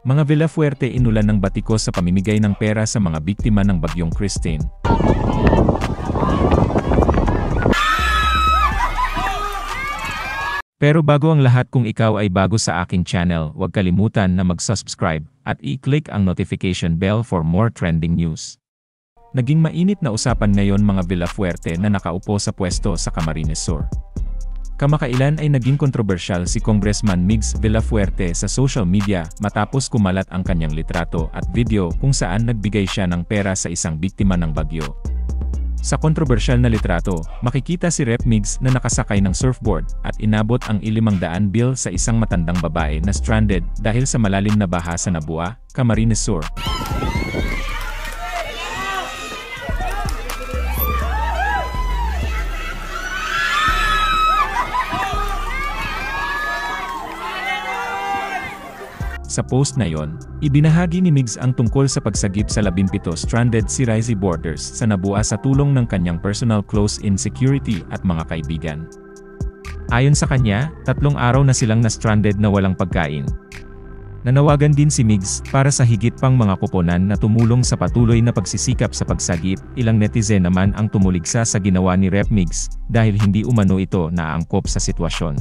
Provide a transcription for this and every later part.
Mga Villafuerte inulan ng batikos sa pamimigay ng pera sa mga biktima ng Bagyong Christine. Pero bago ang lahat, kung ikaw ay bago sa aking channel, huwag kalimutan na mag-subscribe at i-click ang notification bell for more trending news. Naging mainit na usapan ngayon mga Villafuerte na nakaupo sa pwesto sa Camarines Sur. Kamakailan ay naging kontrobersyal si Congressman Migs Villafuerte sa social media matapos kumalat ang kanyang litrato at video kung saan nagbigay siya ng pera sa isang biktima ng bagyo. Sa kontrobersyal na litrato, makikita si Rep Migs na nakasakay ng surfboard at inabot ang 500 bill sa isang matandang babae na stranded dahil sa malalim na baha sa Nabua, Camarines Sur. Sa post na yon, ibinahagi ni Migs ang tungkol sa pagsagip sa 17 stranded sea rising boarders sa Nabua sa tulong ng kanyang personal close-in security at mga kaibigan. Ayon sa kanya, 3 araw na silang na-stranded na walang pagkain. Nanawagan din si Migs para sa higit pang mga koponan na tumulong sa patuloy na pagsisikap sa pagsagip. Ilang netizen naman ang tumuligsa sa ginawa ni Rep Migs dahil hindi umano ito naaangkop sa sitwasyon.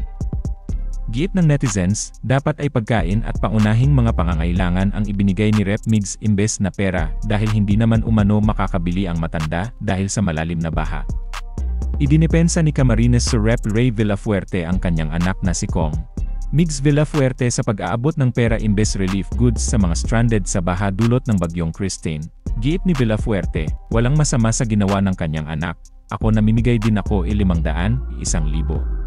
Giit ng netizens, dapat ay pagkain at paunahing mga pangangailangan ang ibinigay ni Rep Migs imbes na pera dahil hindi naman umano makakabili ang matanda dahil sa malalim na baha. Idinepensa ni Camarines Sur Rep Ray Villafuerte ang kanyang anak na si Kong Migs Villafuerte sa pag-aabot ng pera imbes relief goods sa mga stranded sa baha dulot ng Bagyong Christine. Giit ni Villafuerte, walang masama sa ginawa ng kanyang anak. Ako namimigay din ako 500, 1,000.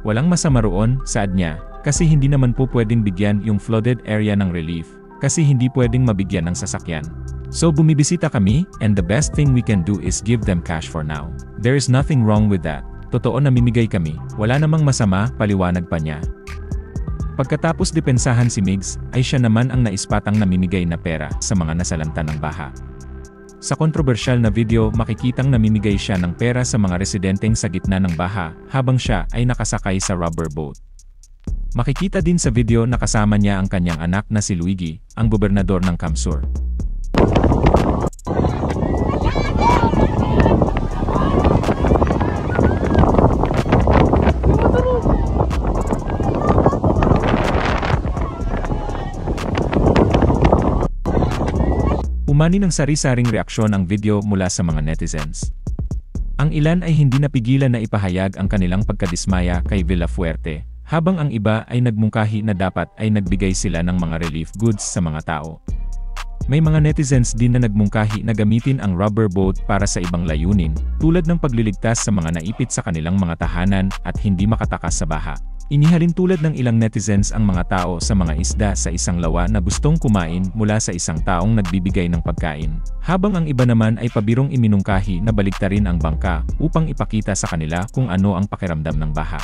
Walang masama roon, saad niya, kasi hindi naman po pwedeng bigyan yung flooded area ng relief, kasi hindi pwedeng mabigyan ng sasakyan. So bumibisita kami, and the best thing we can do is give them cash for now. There is nothing wrong with that. Totoo namimigay kami, wala namang masama, paliwanag pa niya. Pagkatapos depensahan si Migs, ay siya naman ang naispatang namimigay na pera sa mga nasalanta ng baha. Sa kontrobersyal na video, makikitang namimigay siya ng pera sa mga residenteng sa gitna ng baha, habang siya ay nakasakay sa rubber boat. Makikita din sa video na kasama niya ang kanyang anak na si Luigi, ang gobernador ng Camsur. Umani ng sari-saring reaksyon ang video mula sa mga netizens. Ang ilan ay hindi napigilan na ipahayag ang kanilang pagkadismaya kay Villafuerte, habang ang iba ay nagmungkahi na dapat ay nagbigay sila ng mga relief goods sa mga tao. May mga netizens din na nagmungkahi na gamitin ang rubber boat para sa ibang layunin, tulad ng pagliligtas sa mga naipit sa kanilang mga tahanan at hindi makatakas sa baha. Inihalin tulad ng ilang netizens ang mga tao sa mga isda sa isang lawa na gustong kumain mula sa isang taong nagbibigay ng pagkain, habang ang iba naman ay pabirong iminungkahi na baliktarin ang bangka upang ipakita sa kanila kung ano ang pakiramdam ng baha.